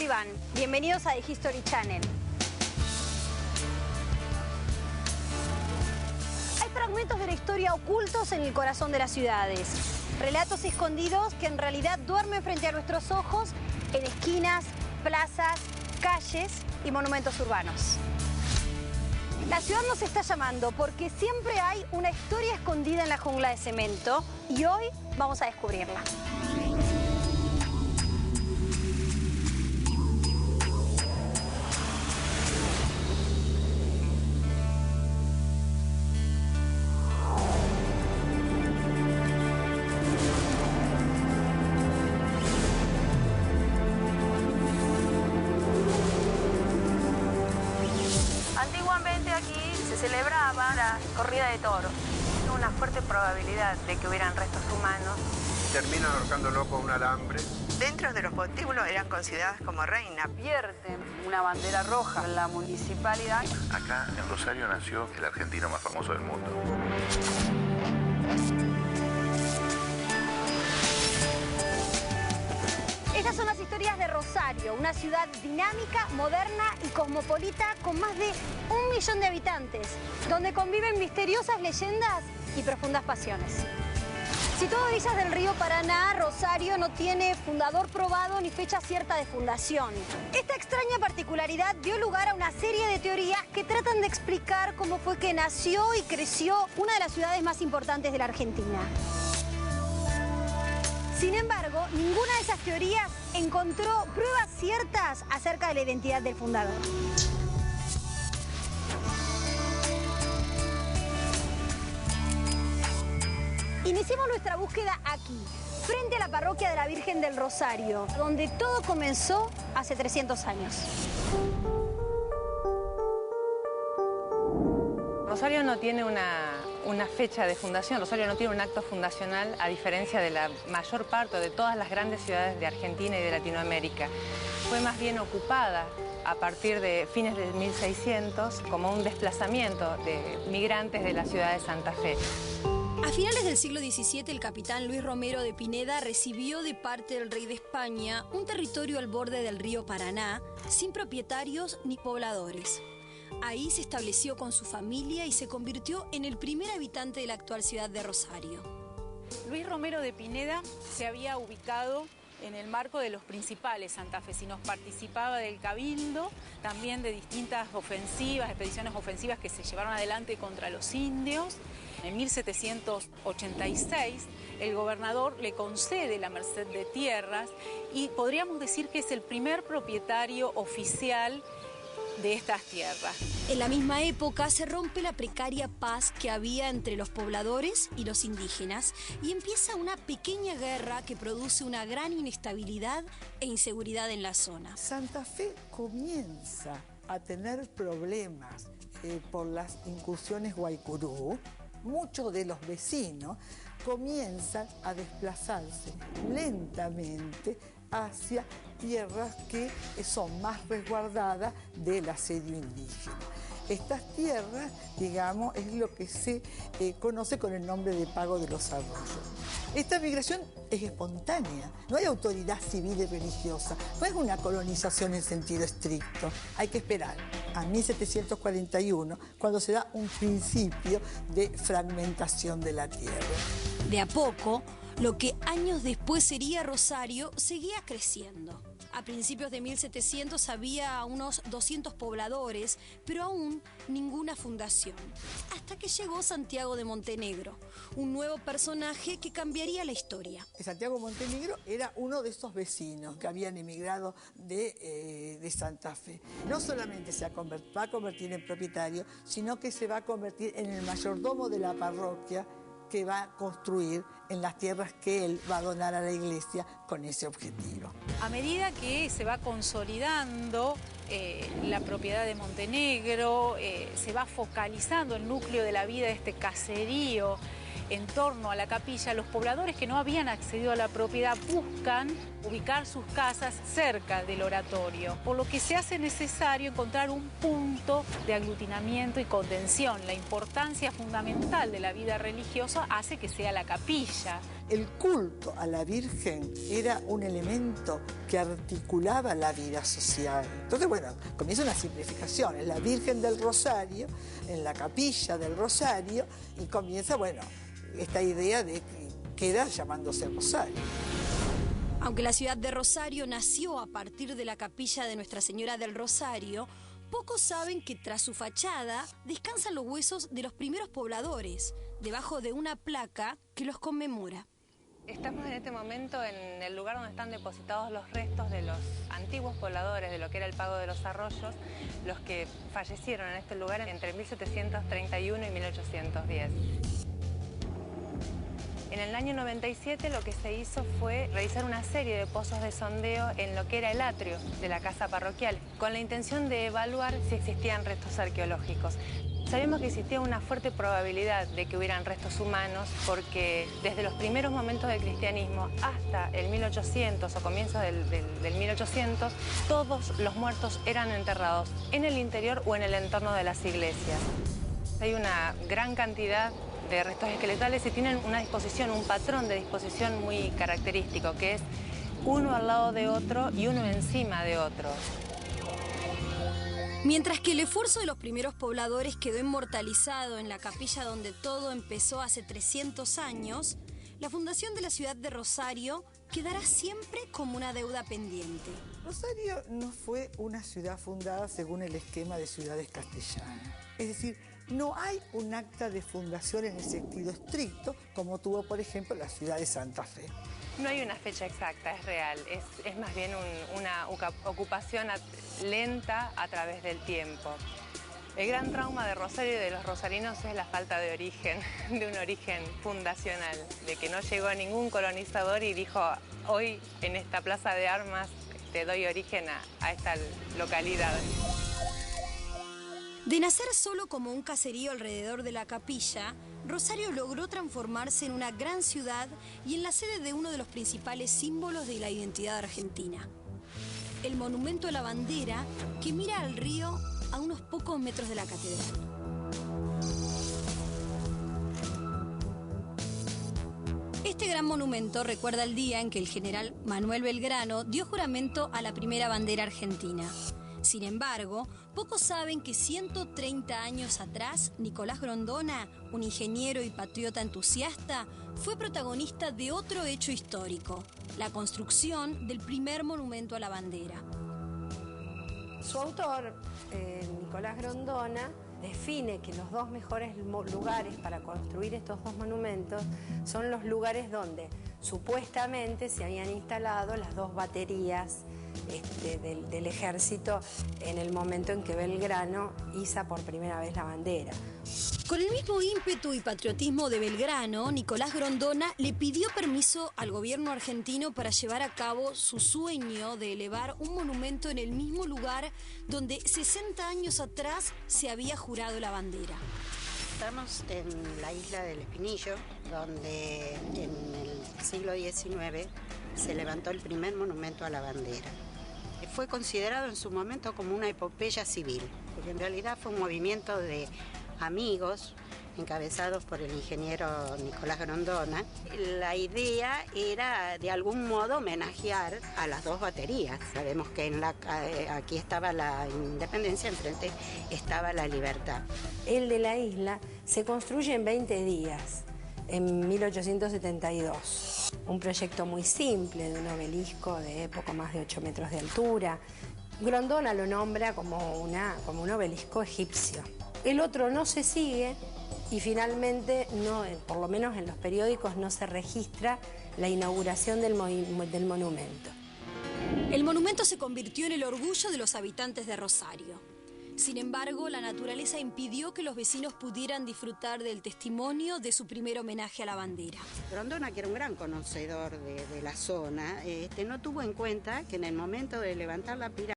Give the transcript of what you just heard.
Iván. Bienvenidos a The History Channel. Hay fragmentos de la historia ocultos en el corazón de las ciudades. Relatos escondidos que en realidad duermen frente a nuestros ojos en esquinas, plazas, calles y monumentos urbanos. La ciudad nos está llamando porque siempre hay una historia escondida en la jungla de cemento y hoy vamos a descubrirla. Antiguamente aquí se celebraba la corrida de toros. Una fuerte probabilidad de que hubieran restos humanos. Terminan ahorcándolo con un alambre. Dentro de los prostíbulos eran consideradas como reinas. Vierten una bandera roja en la municipalidad. Acá en Rosario nació el argentino más famoso del mundo. Estas son las historias de Rosario, una ciudad dinámica, moderna y cosmopolita con más de 1 millón de habitantes, donde conviven misteriosas leyendas y profundas pasiones. Situado a orillas del río Paraná, Rosario no tiene fundador probado ni fecha cierta de fundación. Esta extraña particularidad dio lugar a una serie de teorías que tratan de explicar cómo fue que nació y creció una de las ciudades más importantes de la Argentina. Sin embargo, ninguna de esas teorías encontró pruebas ciertas acerca de la identidad del fundador. Iniciamos nuestra búsqueda aquí, frente a la parroquia de la Virgen del Rosario, donde todo comenzó hace 300 años. Rosario no tiene una fecha de fundación, Rosario no tiene un acto fundacional a diferencia de la mayor parte de todas las grandes ciudades de Argentina y de Latinoamérica. Fue más bien ocupada a partir de fines de 1600 como un desplazamiento de migrantes de la ciudad de Santa Fe. A finales del siglo XVII, el capitán Luis Romero de Pineda recibió de parte del rey de España un territorio al borde del río Paraná, sin propietarios ni pobladores. Ahí se estableció con su familia y se convirtió en el primer habitante de la actual ciudad de Rosario. Luis Romero de Pineda se había ubicado en el marco de los principales santafesinos. Participaba del cabildo, también de distintas ofensivas, expediciones ofensivas que se llevaron adelante contra los indios. En 1786, el gobernador le concede la merced de tierras y podríamos decir que es el primer propietario oficial de estas tierras. En la misma época se rompe la precaria paz que había entre los pobladores y los indígenas y empieza una pequeña guerra que produce una gran inestabilidad e inseguridad en la zona. Santa Fe comienza a tener problemas por las incursiones guaycurú. Muchos de los vecinos comienzan a desplazarse lentamente hacia tierras que son más resguardadas del asedio indígena. Estas tierras, digamos, es lo que se conoce con el nombre de Pago de los Arroyos. Esta migración es espontánea, no hay autoridad civil y religiosa, no es una colonización en sentido estricto. Hay que esperar a 1741, cuando se da un principio de fragmentación de la tierra. De a poco, lo que años después sería Rosario seguía creciendo. A principios de 1700 había unos 200 pobladores, pero aún ninguna fundación. Hasta que llegó Santiago de Montenegro, un nuevo personaje que cambiaría la historia. Santiago Montenegro era uno de esos vecinos que habían emigrado de Santa Fe. No solamente va a convertir en propietario, sino que se va a convertir en el mayordomo de la parroquia que va a construir en las tierras que él va a donar a la iglesia con ese objetivo. A medida que se va consolidando la propiedad de Montenegro, se va focalizando el núcleo de la vida de este caserío en torno a la capilla, los pobladores que no habían accedido a la propiedad buscan ubicar sus casas cerca del oratorio, por lo que se hace necesario encontrar un punto de aglutinamiento y contención. La importancia fundamental de la vida religiosa hace que sea la capilla. El culto a la Virgen era un elemento que articulaba la vida social. Entonces, bueno, comienza una simplificación. Es la Virgen del Rosario, en la capilla del Rosario, y comienza, bueno, esta idea de que queda llamándose Rosario. Aunque la ciudad de Rosario nació a partir de la capilla de Nuestra Señora del Rosario, pocos saben que tras su fachada descansan los huesos de los primeros pobladores, debajo de una placa que los conmemora. Estamos en este momento en el lugar donde están depositados los restos de los antiguos pobladores de lo que era el Pago de los Arroyos, los que fallecieron en este lugar entre 1731 y 1810. En el año 97 lo que se hizo fue realizar una serie de pozos de sondeo en lo que era el atrio de la casa parroquial, con la intención de evaluar si existían restos arqueológicos. Sabemos que existía una fuerte probabilidad de que hubieran restos humanos porque desde los primeros momentos del cristianismo hasta el 1800 o comienzos del 1800, todos los muertos eran enterrados en el interior o en el entorno de las iglesias. Hay una gran cantidad de restos esqueletales y tienen una disposición, un patrón de disposición muy característico, que es uno al lado de otro y uno encima de otro. Mientras que el esfuerzo de los primeros pobladores quedó inmortalizado en la capilla donde todo empezó hace 300 años, la fundación de la ciudad de Rosario quedará siempre como una deuda pendiente. Rosario no fue una ciudad fundada según el esquema de ciudades castellanas. Es decir, no hay un acta de fundación en el sentido estricto como tuvo, por ejemplo, la ciudad de Santa Fe. No hay una fecha exacta, es real. Es más bien una ocupación lenta a través del tiempo. El gran trauma de Rosario y de los rosarinos es la falta de origen, de un origen fundacional, de que no llegó ningún colonizador y dijo, hoy en esta plaza de armas te doy origen a esta localidad. De nacer solo como un caserío alrededor de la capilla, Rosario logró transformarse en una gran ciudad y en la sede de uno de los principales símbolos de la identidad argentina. El monumento a la bandera que mira al río a unos pocos metros de la catedral. Este gran monumento recuerda el día en que el general Manuel Belgrano dio juramento a la primera bandera argentina. Sin embargo, pocos saben que 130 años atrás, Nicolás Grondona, un ingeniero y patriota entusiasta, fue protagonista de otro hecho histórico, la construcción del primer monumento a la bandera. Su autor, Nicolás Grondona, define que los dos mejores lugares para construir estos dos monumentos son los lugares donde supuestamente se habían instalado las dos baterías del ejército en el momento en que Belgrano iza por primera vez la bandera. Con el mismo ímpetu y patriotismo de Belgrano, Nicolás Grondona le pidió permiso al gobierno argentino para llevar a cabo su sueño de elevar un monumento en el mismo lugar donde 60 años atrás se había jurado la bandera. Estamos en la isla del Espinillo, donde en el siglo XIX se levantó el primer monumento a la bandera. Fue considerado en su momento como una epopeya civil, porque en realidad fue un movimiento de amigos encabezados por el ingeniero Nicolás Grondona. La idea era de algún modo homenajear a las dos baterías. Sabemos que aquí estaba la Independencia, enfrente estaba la Libertad. El de la isla se construye en 20 días, en 1872. Un proyecto muy simple de un obelisco de poco más de 8 metros de altura. Grondona lo nombra como un obelisco egipcio. El otro no se sigue y finalmente, por lo menos en los periódicos, no se registra la inauguración del monumento. El monumento se convirtió en el orgullo de los habitantes de Rosario. Sin embargo, la naturaleza impidió que los vecinos pudieran disfrutar del testimonio de su primer homenaje a la bandera. Grondona, que era un gran conocedor de la zona, no tuvo en cuenta que en el momento de levantar la pirámide